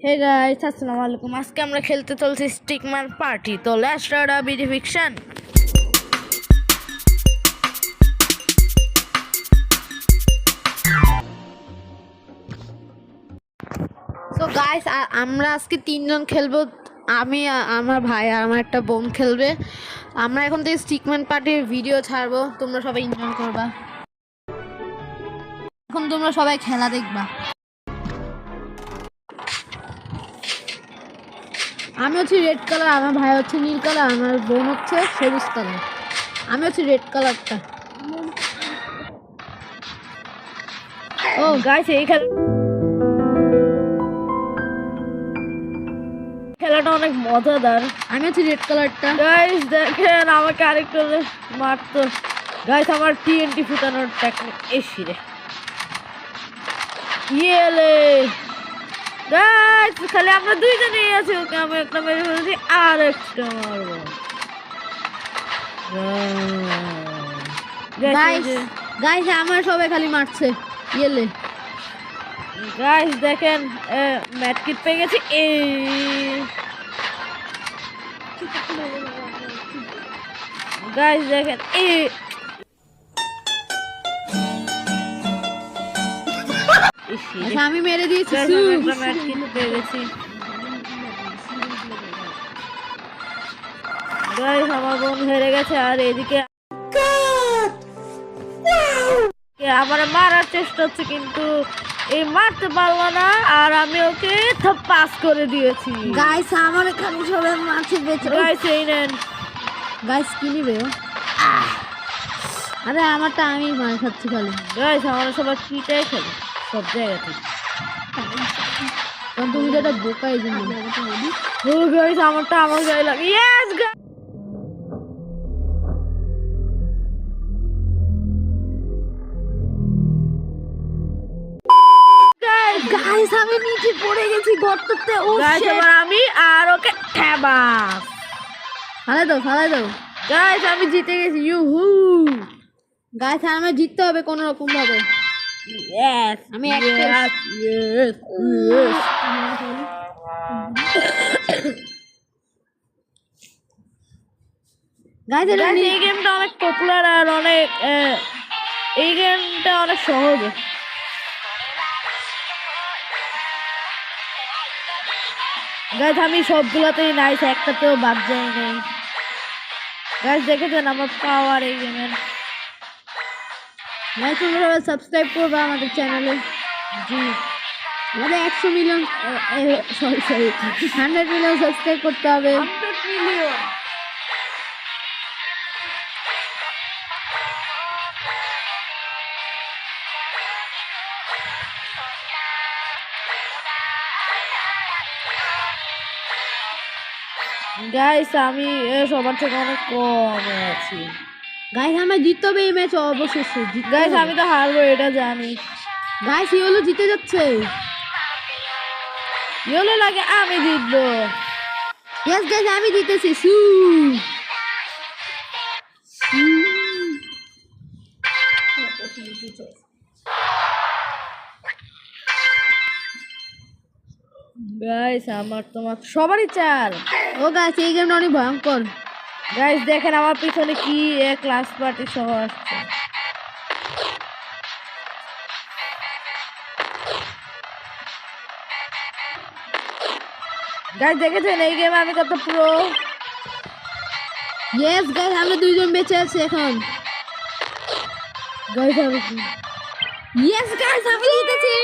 Hey guys, আসসালামু আলাইকুম। আজকে আমরা খেলতে চলছি স্টিকম্যান পার্টি। তো let's start a BD fiction. So guys, আমরা আজকে তিনজন খেলবো। আমি, আমার ভাই আর আমার একটা বোন খেলবে। আমরা এখন থেকে স্টিকম্যান পার্টির ভিডিও ছাড়বো, তোমরা সবাই এনজয় করবা। এখন তোমরা সবাই খেলা দেখবা। আমি হচ্ছে রেড কালার, আমার ভাই হচ্ছে নীল কালার, আমার বোন হচ্ছে সবুজ কালার। আমি হচ্ছে রেড কালারটা। ও গাইস, এই খেলাটা অনেক মজাদার। আমি হচ্ছে রেড কালারটা। গাইস দেখেন, আমাকে আরেকটু মারতো। গাইস, আমার টিএনটি ফুটানোর টেকনিক এসি রে। ইয়েলে গাইস, খালি আমরা দুইজনেই আছি। ওকে আমি একটা মেরে ফেলেছি, আর একটা মারবো। গাইস গাইস, আমার সবাই খালি মারছে। ইয়েলে গাইস দেখেন, ম্যাট কিট পেয়ে গেছি। গাইস দেখেন, আমি মেরে দিয়েছি। ম্যাট কিট পেয়ে গেছি। গাইস, আমার বোন হেরে গেছে, আর এদিকে আমার মারার চেষ্টা হচ্ছে, কিন্তু এই মারতে পারলো না, আর আমি ওকে পাস করে দিয়েছি। গাইস, আমার এখানে সবাই মারছে। গাইস এই নেন। গাইস কি নিবে? আরে আমারটা আমি মার খাচ্ছি খালি। গাইস, আমরা সবাই কিটাই খেলি সব জায়গাতে। কারণ তুমি যেটা বোকা, এই জন্য। ও গাইস, আমারটা আমার গায়ে লাগে। ইয়েস গাইস, আমি নিচে পড়ে গেছি গর্ততে। ও গাইস, এবার আমি আর ওকে ঠ্যাবাস ফালাই দাও। গাইস, আমি জিতে গেছি। ইউহু গাইস, আমার জিততে হবে কোন রকম ভাবে। ইয়েস, আমি ইয়েস। গাইস, এই গেমটা অনেক পপুলার, আর অনেক এই গেমটা অনেক সহজ। গাইস, আমি সবগুলাতেই নাইস, একটাতেও বাদ যায় নাই। গাইস দেখেছেন আমার পাওয়ার এই গেমের। গাইস, তোমরা সাবস্ক্রাইব করবে আমাদের চ্যানেলে। জি, আমাদের 100 মিলিয়ন, সরি 100 মিলিয়ন সাবস্ক্রাইব করতে হবে। 100 মিলিয়ন। গাইস, আমি সবার থেকে অনেক কম আছি। গাইস, আমার জিততে হবে এই ম্যাচ অবশেষে। গাইস, আমি তো হারবো এটা জানি। গাইস, ইয়েলো জিতে যাচ্ছে। ইয়েলো লাগে আমি জিতবো। ইয়েস গাইস, আমি জিতেছি। গাইস, আমার তোমার সবারই চাল। ও গাইস, এই গেমটা অনেক ভয়ঙ্কর। গাইস দেখেন, আমার পিছনে কি ক্লাস পার্টি সহ আসছে। গাইস দেখেছেন এই গেমে আমি কত প্রো। ইয়েস গাইস, আমরা দুইজন বেঁচে আছি এখন। গাইস, আমি ইয়েস গাইস, আমি জিতেছি।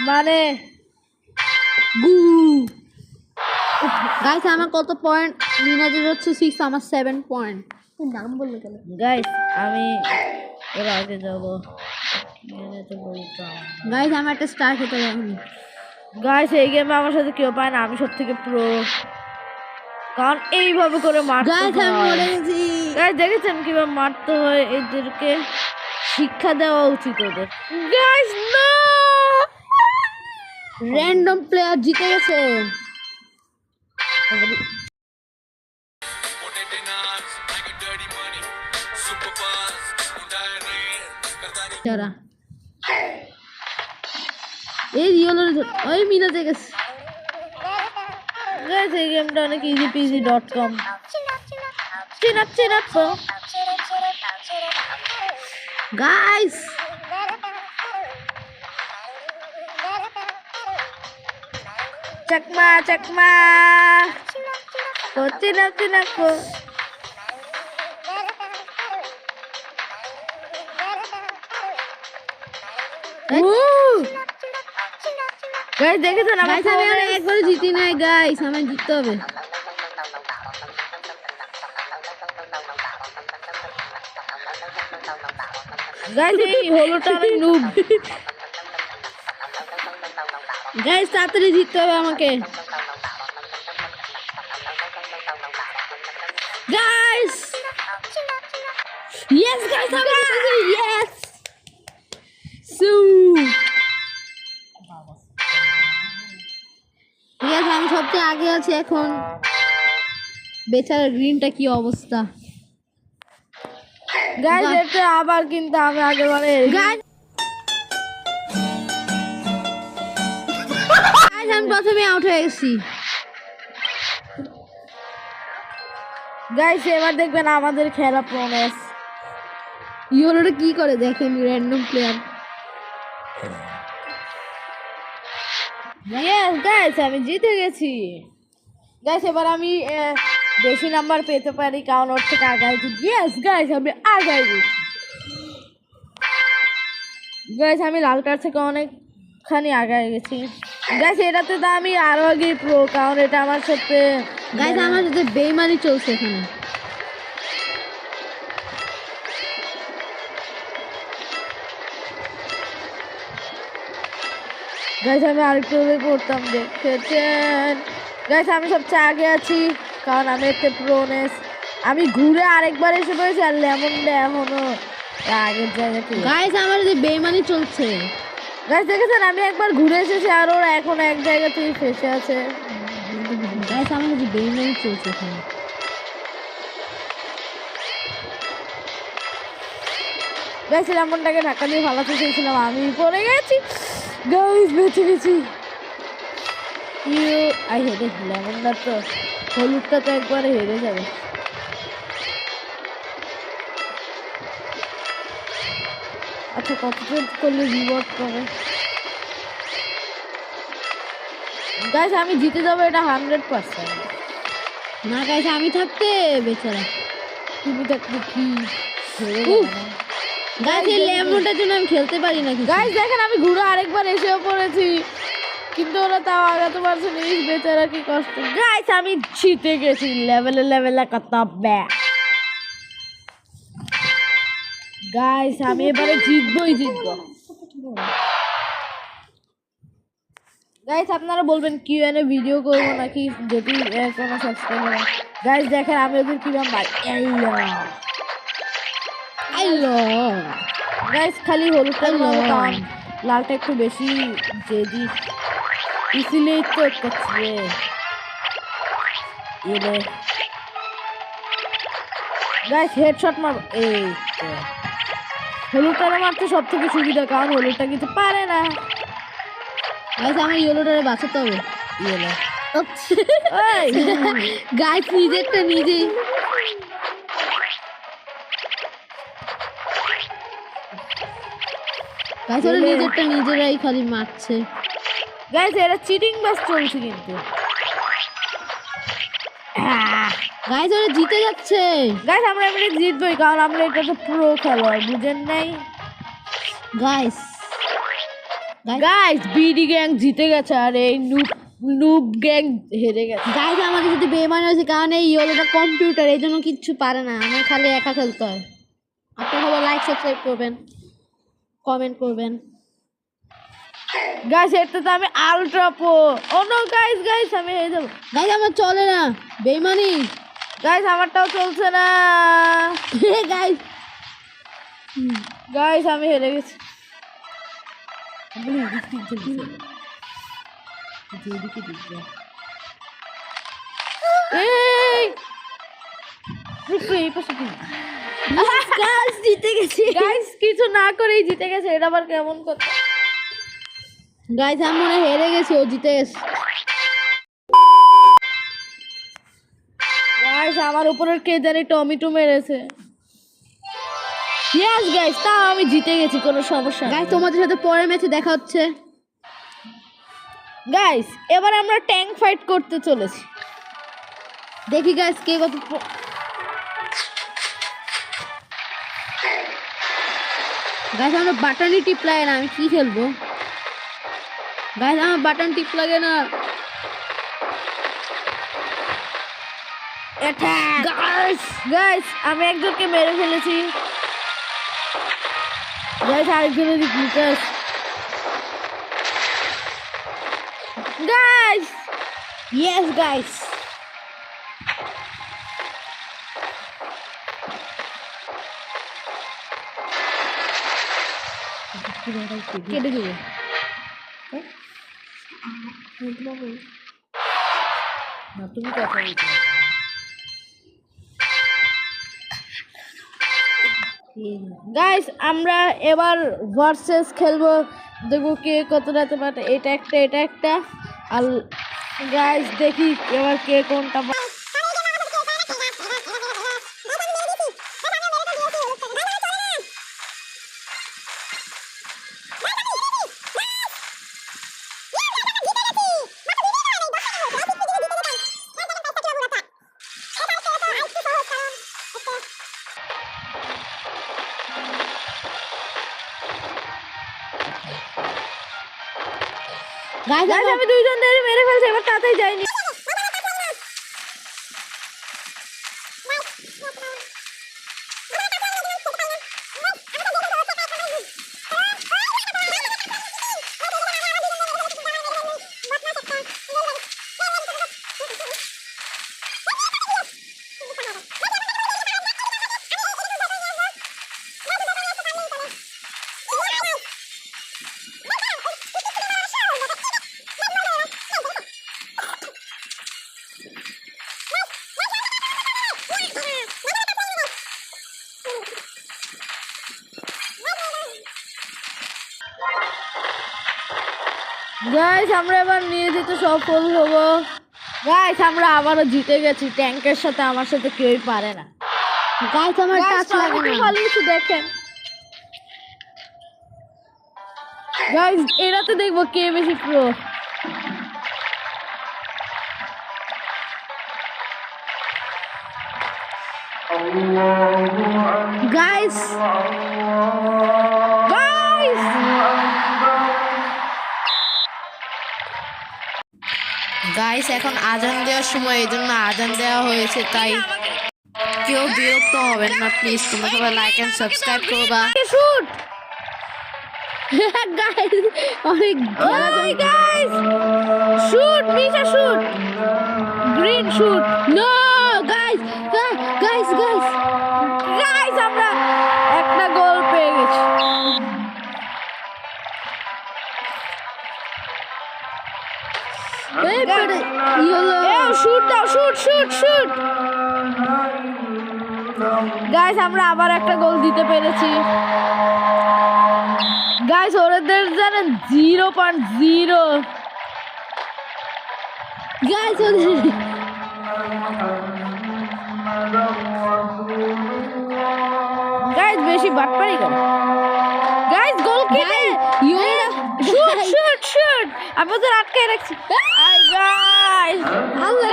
মানে গাইস, আমার কত পয়েন্ট? মিনাজের হচ্ছে 6, আমার 7 পয়েন্ট। নাম বললে কেন? গাইস, আমি এর আগে যাব। গাইস, আমার একটা স্টার খেতে হবে। গাইস, এই গেমে আমার সাথে কেউ পায় না, আমি সব থেকে প্রো। কারণ এইভাবে করে মারতে হয়। গাইস, আমি মরে গেছি। গাইস দেখেছেন কিভাবে মারতে হয়? এদেরকে শিক্ষা দেওয়া উচিত ওদের। গাইস নো, র্যান্ডম প্লেয়ার জিতে গেছে। এই ইয়েলো ওই মিলাতে গেছে গাইস এই গেমটা অনেক easypeasy.com chinup guys চকমা chinup guys দেখেছেন আমি একবারে জিতি নাই গাইস আমার জিততে হবে গাইস এই হলোটা আমি নুব গাইস তাড়াতাড়ি জিততে হবে আমাকে গাইস ইয়েস গাইস আমি জিতেছি ইয়েস সু ইয়েস আমি সবচেয়ে আগে আছি এখন বেচারা গ্রিনটা কি অবস্থা গাইস এটা আবার কিন্তু আমি আগেবারে গাইস আমি প্রথমে আউট হয়ে গেছি গাইস এবার দেখবেন আমাদের খেলা প্রনেস ইয়োলোটা কি করে দেখেন র্যান্ডম প্লেয়ার ইয়েস গাইস আমি জিতে গেছি গাইস এবার আমি বেশি নাম্বার পেতে পারি কারণ ওর থেকে আগাই ইয়েস গাইস আমি আগাই গেছি গাইস আমি লাল কার্ড থেকে অনেকখানি আগাই গেছি গাইস এটাতে তো আমি আরো আগে প্রো কারণ এটা আমার সাথে গাইস আমার সাথে বেইমানি চলছে এখানে গাইস আমি আরেকটু পড়তাম দেখেছেন গাইস আমি সবচেয়ে আগে আছি কারণ আমি একটা প্রোনেস আমি ঘুরে আরেকবার এসে পড়েছি আর লেমনটা এখনো আগের জায়গাতে গাইস আমার যে বেইমানি চলছে গাইস দেখেছেন আমি একবার ঘুরে এসেছি আর ওরা এখন এক জায়গাতেই ফেসে আছে গাইস আমার যে বেইমানি চলছে এখানে গাইস লেমনটাকে ধাক্কা দিয়ে ফালাতে চেয়েছিলাম আমি পড়ে গেছি গাইস বেঁচে গেছি আই হেরে লেমনটা তো হলুদটা তো একবারে হেরে যাবে আচ্ছা কত ট্রেড করলে রিওয়ার্ড পাবে গাইস আমি জিতে যাবো এটা 100% না গাইস আমি থাকতে বেচারা তুমি থাকতে কি হেরে যাবে গাইস এই লেমনটার জন্য আমি খেলতে পারি না গাইস দেখেন আমি ঘুরে আরেকবার এসেও পড়েছি কিন্তু ওরা তাও আগাতে পারছে না এই বেচারা কি কষ্ট গাইস আমি জিতে গেছি লেভেলে কত ব্যাক গাইস আমি এবারে জিতবো গাইস আপনারা বলবেন কিউএনএ ভিডিও করবো নাকি যদি কোনো সাবস্ক্রাইবার গাইস দেখেন আমি ওদের কিরকম ভাই আইলো গাইস খালি হলুদটা কারণ লালটা একটু বেশি জেদি ইসিলেই তো করছে এলে গাইস হেডশট মারবো এই তো হলুদটা মারতে সব থেকে সুবিধা কারণ হলুদটা কিছু পারে না গাইস আমার ইয়েলোটারে বাঁচাতে হবে ইয়েলো গাইস নিজেরটা নিজেই গাইস ওরা নিজেরটা নিজেরাই খালি মারছে গাইস এরা চিটিং বাস চলছে কিন্তু গাইস ওরা জিতে যাচ্ছে গাইস আমরা এমনি জিতবই কারণ আমরা এটা তো প্রো খেলোয়াড় বুঝেন নাই গাইস বিডি গ্যাং জিতে গেছে আর এই নুব গ্যাং হেরে গেছে গাইস আমাদের সাথে বেইমানি হয়েছে কারণ এই ইয়েলোটা কম্পিউটার এই জন্য কিচ্ছু পারে না আমার খালি একা খেলতে হয় আপনারা সবাই লাইক সাবস্ক্রাইব করবেন কমেন্ট করবেন গাইস এটা তো আমি আলট্রা প্রো ও নো গাইস আমি হেরে যাব গাইস আমার চলে না বেইমানি গাইস আমারটাও চলছে না গাইস আমি হেরে গেছি জিতে গেছি গাইস কিছু না করেই জিতে গেছে এটা আবার কেমন কথা গাইস আমি মনে হেরে গেছি, ও জিতে গেছে। গাইস আমার উপরের কে জানি টমেটো মেরেছে। ইয়েস গাইস, তাও আমি জিতে গেছি, কোনো সমস্যা না। গাইস তোমাদের সাথে পরের ম্যাচে দেখা হচ্ছে। গাইস এবার আমরা ট্যাঙ্ক ফাইট করতে চলেছি, দেখি গাইস কে কত। গাইস আমরা বাটনই টিপ লাগে না, আমি কি খেলবো? গাইস আমার বাটন টিপ লাগে না। গাইস গাইস আমি একজনকে মেরে ফেলেছি। গাইস আরেকজনের গ্লুকাস। গাইস ইয়েস গাইস, কেটে দেবো। তুমি কথা বলছো। গাইস আমরা এবার ভার্সেস খেলবো, দেখবো কে কতটা পারে। এটা একটা আর গাইস দেখি এবার কে কোনটা। গাইস আমি দুইজন ধরে মেরে ফেলছি, এবার তাতেই যাইনি। গাইস আমরা এবার নিয়ে যেতে সফল হব। গাইস আমরা আবারও জিতে গেছি, ট্যাঙ্কের সাথে আমার সাথে কেউই পারে না। গাইস আমার টাচ লাগে না, ভালো কিছু দেখেন। গাইস এরাতে দেখবো কে বেশি প্রো। গাইস গাইস গাইস এখন আজান দেওয়ার সময়, এই জন্য আজান দেওয়া হয়েছে, তাই কেউ বিরক্ত হবেন না প্লিজ। তোমরা সবাই লাইক এন্ড সাবস্ক্রাইব করবা। শুট গাইস অনেক গাইস শুট, মিশা shoot, green shoot. No guys guys guys guys আমরা একটা গোল পেয়ে গেছি। গাইস আমরা আবার একটা গোল দিতে পেরেছি। গাইস ওদের জানেন 0.0। গাইস গাইস বেশি বাটপারি করে। গাইস গোল কিনে শুট আমি তো আটকে রাখছি।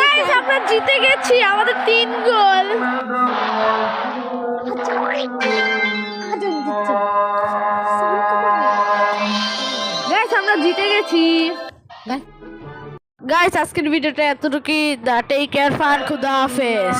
গাইস আমরা জিতে গেছি, আমাদের 3 গোল। গাইস আমরা জিতে গেছি। গাইস আজকের ভিডিওটা এতটুকুই। টেক কেয়ার, ফান, খুদা হাফেজ।